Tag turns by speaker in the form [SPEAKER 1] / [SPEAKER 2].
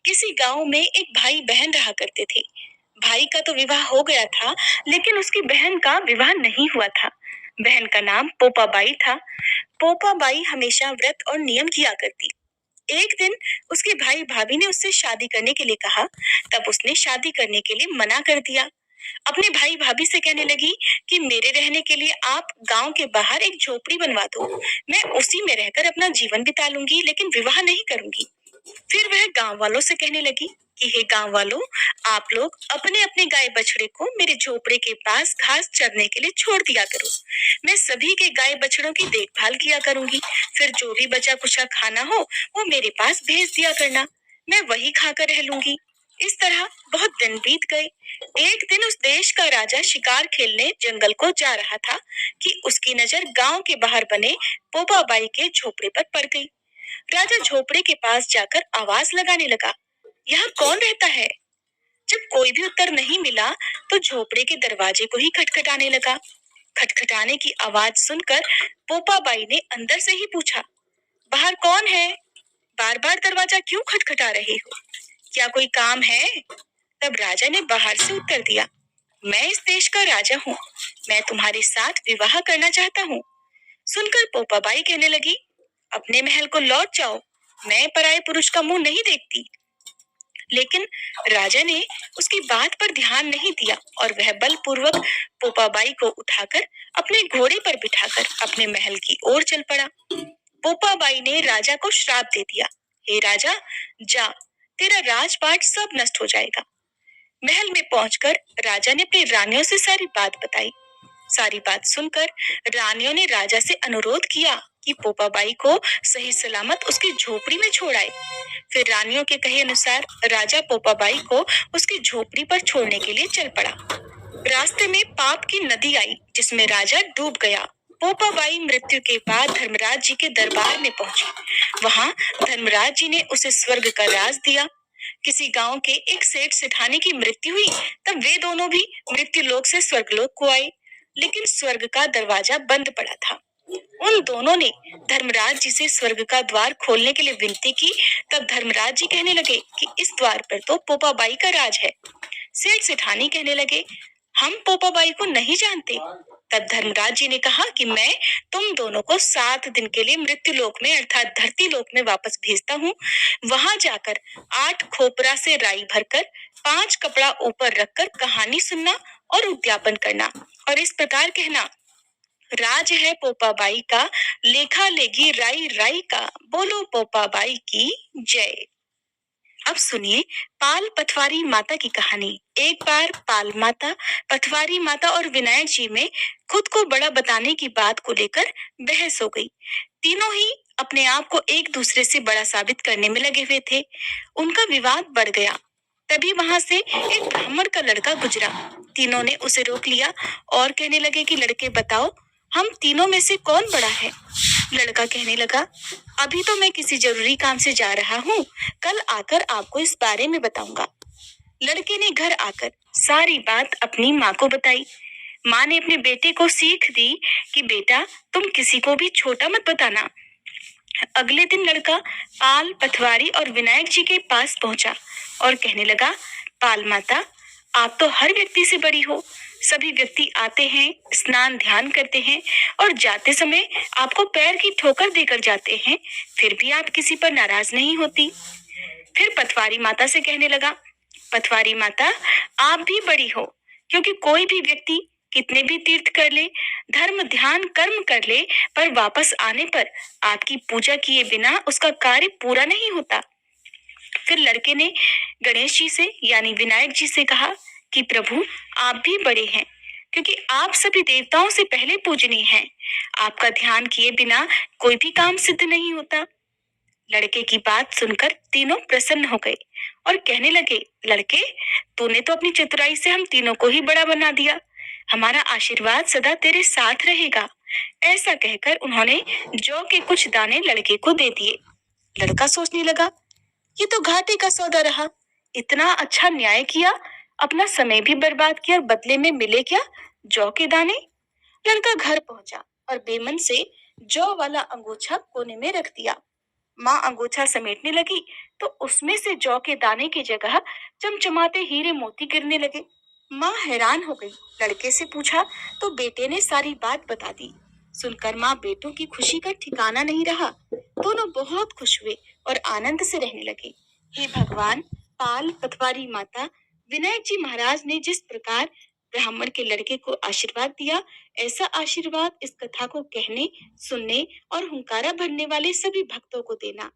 [SPEAKER 1] किसी गांव में एक भाई बहन रहा करते थे। भाई का तो विवाह हो गया था, लेकिन उसकी बहन का विवाह नहीं हुआ था। बहन का नाम पोपाबाई था। पोपाबाई हमेशा व्रत और नियम किया करती। एक दिन उसके भाई भाभी ने उससे शादी करने के लिए कहा। तब उसने शादी करने के लिए मना कर दिया। अपने भाई भाभी से कहने लगी कि मेरे रहने के लिए आप गांव के बाहर एक झोपड़ी बनवा दो। मैं उसी में रहकर अपना जीवन बिता लूंगी, लेकिन विवाह नहीं करूंगी। फिर वह गांव वालों से कहने लगी कि हे गांव वालों, आप लोग अपने अपने गाय बछड़े को मेरे झोपड़े के पास घास चरने के लिए छोड़ दिया करो। मैं सभी के गाय बछड़ों की देखभाल किया करूंगी। फिर जो भी बचा कुचा खाना हो वो मेरे पास भेज दिया करना। मैं वही खाकर रह लूंगी। इस तरह बहुत दिन बीत गए। एक दिन उस देश का राजा शिकार खेलने जंगल को जा रहा था कि उसकी नजर गांव के बाहर बने पोपाबाई के झोपड़े पर पड़ गई। राजा झोपड़े के पास जाकर आवाज लगाने लगा, यहाँ कौन रहता है? जब कोई भी उत्तर नहीं मिला तो झोपड़े के दरवाजे को ही खटखटाने लगा। खटखटाने की आवाज सुनकर पोपाबाई ने अंदर से ही पूछा, बाहर कौन है? बार बार दरवाजा क्यों खटखटा रहे हो? क्या कोई काम है? तब राजा ने बाहर से उत्तर दिया, मैं इस देश का राजा हूँ। मैं तुम्हारे साथ विवाह करना चाहता हूँ। सुनकर पोपाबाई कहने लगी, अपने महल को लौट जाओ। मैं पराये पुरुष का मुंह नहीं देखती। लेकिन राजा ने उसकी बात पर ध्यान नहीं दिया और वह बलपूर्वक पोपाबाई को उठाकर अपने घोड़े पर बिठाकर अपने महल की ओर चल पड़ा। पोपाबाई ने राजा को श्राप दे दिया, हे राजा, जा, तेरा राजपाट सब नष्ट हो जाएगा। महल में पहुंचकर राजा ने अपनी रानियों से सारी बात बताई। सारी बात सुनकर रानियों ने राजा से अनुरोध किया कि पोपाबाई को सही सलामत उसकी झोपड़ी में छोड़ आए। फिर रानियों के कहे अनुसार राजा पोपाबाई को उसकी झोपड़ी पर छोड़ने के लिए चल पड़ा। रास्ते में पाप की नदी आई जिसमें राजा डूब गया। पोपाबाई मृत्यु के बाद धर्मराज जी के दरबार में पहुंची। वहां धर्मराज जी ने उसे स्वर्ग का राज दिया। किसी गांव के एक सेठ सेठानी की मृत्यु हुई, तब वे दोनों भी मृत्यु लोक से स्वर्गलोक को आए, लेकिन स्वर्ग का दरवाजा बंद पड़ा था। उन दोनों ने धर्मराज जी से स्वर्ग का द्वार खोलने के लिए विनती की। तब धर्मराज जी कहने लगे कि इस द्वार पर तो पोपाबाई का राज है। सेठ सेठानी कहने लगे, हम पोपाबाई को नहीं जानते। तब धर्मराज जी ने कहा कि मैं तुम दोनों को 7 दिन के लिए मृत्यु लोक में अर्थात धरती लोक में वापस भेजता हूँ। वहां जाकर 8 खोपरा से राई भरकर 5 कपड़ा ऊपर रखकर कहानी सुनना और उद्यापन करना और इस प्रकार कहना, राज है पोपाबाई का, लेखा लेगी राई राई का, बोलो पोपाबाई की जय। अब सुनिए पाल पथवारी माता की कहानी। एक बार पाल माता, पथवारी माता और विनायक जी में खुद को बड़ा बताने की बात को लेकर बहस हो गई। तीनों ही अपने आप को एक दूसरे से बड़ा साबित करने में लगे हुए थे। उनका विवाद बढ़ गया। तभी वहां से एक ब्राह्मण का लड़का गुजरा। तीनों ने उसे रोक लिया और कहने लगे कि लड़के बताओ, हम तीनों में से कौन बड़ा है? लड़का कहने लगा, अभी तो मैं किसी जरूरी काम से जा रहा हूँ, कल आकर आपको इस बारे में बताऊंगा। लड़के ने घर आकर सारी बात अपनी माँ को बताई। माँ ने अपने बेटे को सीख दी कि बेटा, तुम किसी को भी छोटा मत बताना। अगले दिन लड़का पाल, पथवारी और विनायक जी के पास पहुंचा और कहने लगा, पाल माता, आप तो हर व्यक्ति से बड़ी हो। सभी व्यक्ति आते हैं, स्नान ध्यान करते हैं और जाते समय आपको पैर की ठोकर देकर जाते हैं, फिर भी आप किसी पर नाराज नहीं होती। फिर पटवारी माता से कहने लगा, पटवारी माता, आप भी बड़ी हो, क्योंकि कोई भी व्यक्ति कितने भी तीर्थ कर ले, धर्म ध्यान कर्म कर ले, पर वापस आने पर आपकी पूजा किए बिना उसका कार्य पूरा नहीं होता। फिर लड़के ने गणेश जी से यानी विनायक जी से कहा कि प्रभु, आप भी बड़े हैं, क्योंकि आप सभी देवताओं से पहले पूजनीय हैं। आपका ध्यान किए बिना कोई भी काम सिद्ध नहीं होता। लड़के की बात सुनकर तीनों प्रसन्न हो गए और कहने लगे, लड़के, तूने तो अपनी चतुराई से हम तीनों को ही बड़ा बना दिया। हमारा आशीर्वाद सदा तेरे साथ रहेगा। ऐसा कहकर उन्होंने जौ के कुछ दाने लड़के को दे दिए। लड़का सोचने लगा, ये तो घाटे का सौदा रहा। इतना अच्छा न्याय किया, अपना समय भी बर्बाद किया और बदले में मिले क्या? जौ के दाने। लड़का घर पहुंचा और बेमन से जौ वाला अंगूछा कोने में रख दिया। माँ अंगोछा समेटने लगी तो उसमें से जौ के दाने की जगह चमचमाते हीरे मोती गिरने लगे। माँ हैरान हो गई, लड़के से पूछा तो बेटे ने सारी बात बता दी। सुनकर माँ बेटों की खुशी का ठिकाना नहीं रहा। दोनों बहुत खुश हुए और आनंद से रहने लगे। हे भगवान, पाल पतवारी माता, विनायक जी महाराज ने जिस प्रकार ब्राह्मण के लड़के को आशीर्वाद दिया, ऐसा आशीर्वाद इस कथा को कहने, सुनने और हुंकारा भरने वाले सभी भक्तों को देना।